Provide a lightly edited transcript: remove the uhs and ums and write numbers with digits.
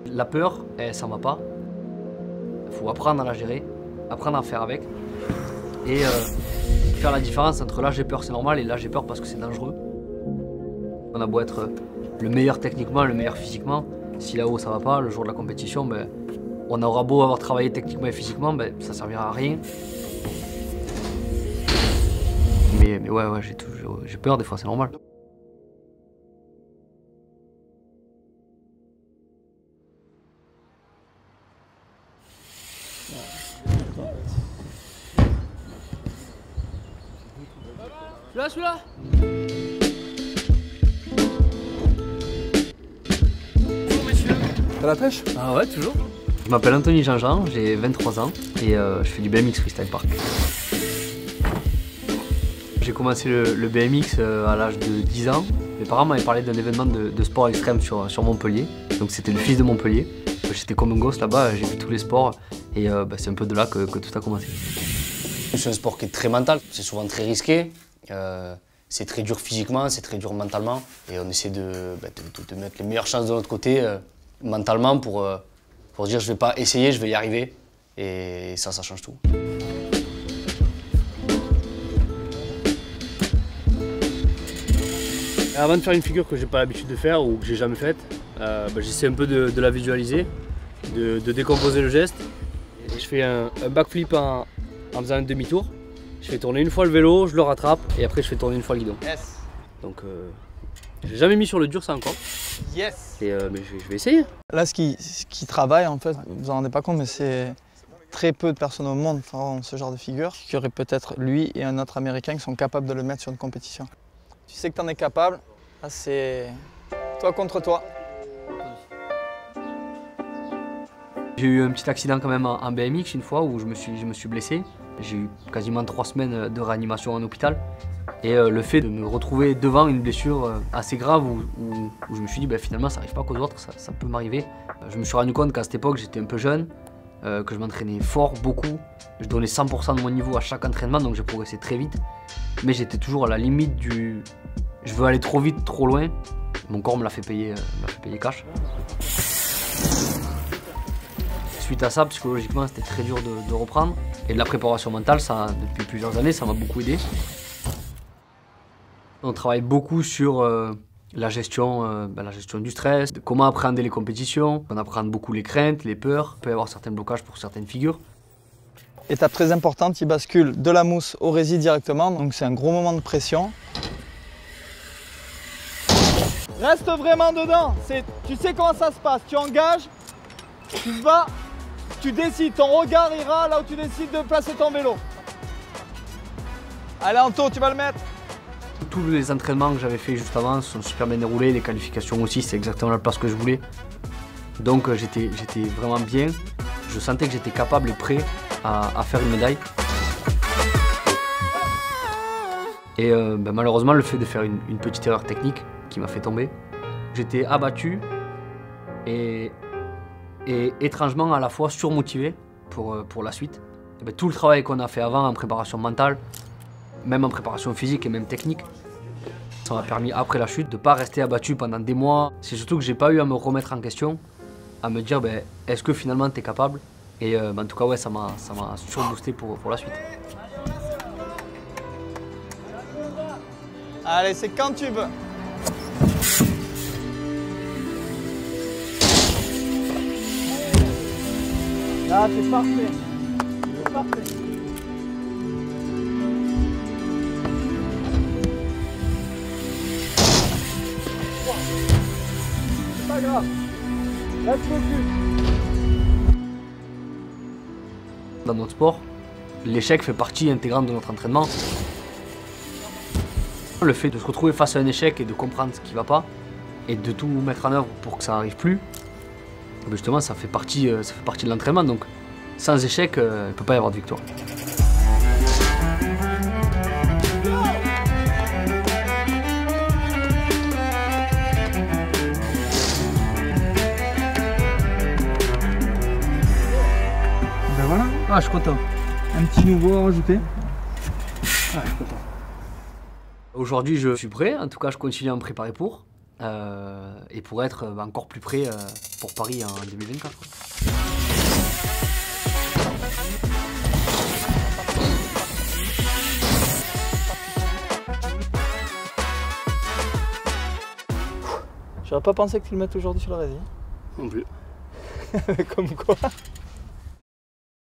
La peur, ça va pas. Il faut apprendre à la gérer, apprendre à faire avec. Et faire la différence entre là j'ai peur c'est normal et là j'ai peur parce que c'est dangereux. On a beau être le meilleur techniquement, le meilleur physiquement, si là-haut ça va pas, le jour de la compétition, ben, on aura beau avoir travaillé techniquement et physiquement, ben, ça servira à rien. Mais ouais, j'ai peur des fois, c'est normal. Celui-là Bonjour messieurs. T'as la pêche? Ah ouais, toujours. Je m'appelle Anthony Jean-Jean, j'ai 23 ans et je fais du BMX Freestyle Park. J'ai commencé le BMX à l'âge de 10 ans. Mes parents m'avaient parlé d'un événement de sport extrême sur Montpellier. Donc c'était le fils de Montpellier. J'étais comme un gosse là-bas, j'ai vu tous les sports et c'est un peu de là que tout a commencé. C'est un sport qui est très mental, c'est souvent très risqué. C'est très dur physiquement, c'est très dur mentalement. Et on essaie de mettre les meilleures chances de notre côté mentalement pour dire je vais pas essayer, je vais y arriver. Et ça change tout. Avant de faire une figure que j'ai pas l'habitude de faire ou que j'ai jamais faite, j'essaie un peu de la visualiser, de décomposer le geste. Et je fais un backflip en faisant un demi-tour. Je fais tourner une fois le vélo, je le rattrape et après je fais tourner une fois le guidon. Yes. Donc j'ai jamais mis sur le dur ça encore. Yes. Et, mais je vais essayer. Là ce qui travaille en fait, vous vous en rendez pas compte mais c'est très peu de personnes au monde font ce genre de figure. Il y aurait peut-être lui et un autre américain qui sont capables de le mettre sur une compétition. Tu sais que tu en es capable, là c'est toi contre toi. J'ai eu un petit accident quand même en BMX une fois où je me suis blessé. J'ai eu quasiment 3 semaines de réanimation en hôpital. Et le fait de me retrouver devant une blessure assez grave où je me suis dit finalement ça n'arrive pas qu'aux autres, ça peut m'arriver. Je me suis rendu compte qu'à cette époque j'étais un peu jeune, que je m'entraînais fort, beaucoup. Je donnais 100% de mon niveau à chaque entraînement donc j'ai progressé très vite. Mais j'étais toujours à la limite du je veux aller trop vite, trop loin. Mon corps me l'a fait payer cash. Suite à ça, psychologiquement, c'était très dur de reprendre. Et de la préparation mentale, ça, depuis plusieurs années, ça m'a beaucoup aidé. On travaille beaucoup sur la gestion du stress, de comment appréhender les compétitions. On apprend beaucoup les craintes, les peurs. Il peut y avoir certains blocages pour certaines figures. Étape très importante, il bascule de la mousse au rési directement, donc c'est un gros moment de pression. Reste vraiment dedans, tu sais comment ça se passe, tu engages, tu vas, tu décides, ton regard ira là où tu décides de placer ton vélo. Allez Anto, tu vas le mettre. Tous les entraînements que j'avais fait juste avant sont super bien déroulés, les qualifications aussi, c'est exactement la place que je voulais. Donc j'étais vraiment bien, je sentais que j'étais capable et prêt à faire une médaille. Et malheureusement, le fait de faire une petite erreur technique qui m'a fait tomber, j'étais abattu et étrangement à la fois surmotivé pour la suite. Et tout le travail qu'on a fait avant en préparation mentale, même en préparation physique et même technique, ça m'a permis après la chute de ne pas rester abattu pendant des mois. C'est surtout que j'ai pas eu à me remettre en question, à me dire est-ce que finalement tu es capable? Et en tout cas ouais, ça m'a surboosté pour la suite. Allez, c'est quand tu veux. Là, c'est parfait. C'est parfait. C'est pas grave. Reste focus. Dans notre sport, l'échec fait partie intégrante de notre entraînement. Le fait de se retrouver face à un échec et de comprendre ce qui ne va pas et de tout mettre en œuvre pour que ça n'arrive plus, justement ça fait partie de l'entraînement. Donc sans échec, il ne peut pas y avoir de victoire. Ben voilà. Ah, je suis content. Un petit nouveau à rajouter. Ah, je suis content. Aujourd'hui je suis prêt, en tout cas je continue à me préparer pour. et pour être encore plus près pour Paris en 2024. J'aurais pas pensé que tu le mettes aujourd'hui sur le résil. Non plus. Comme quoi.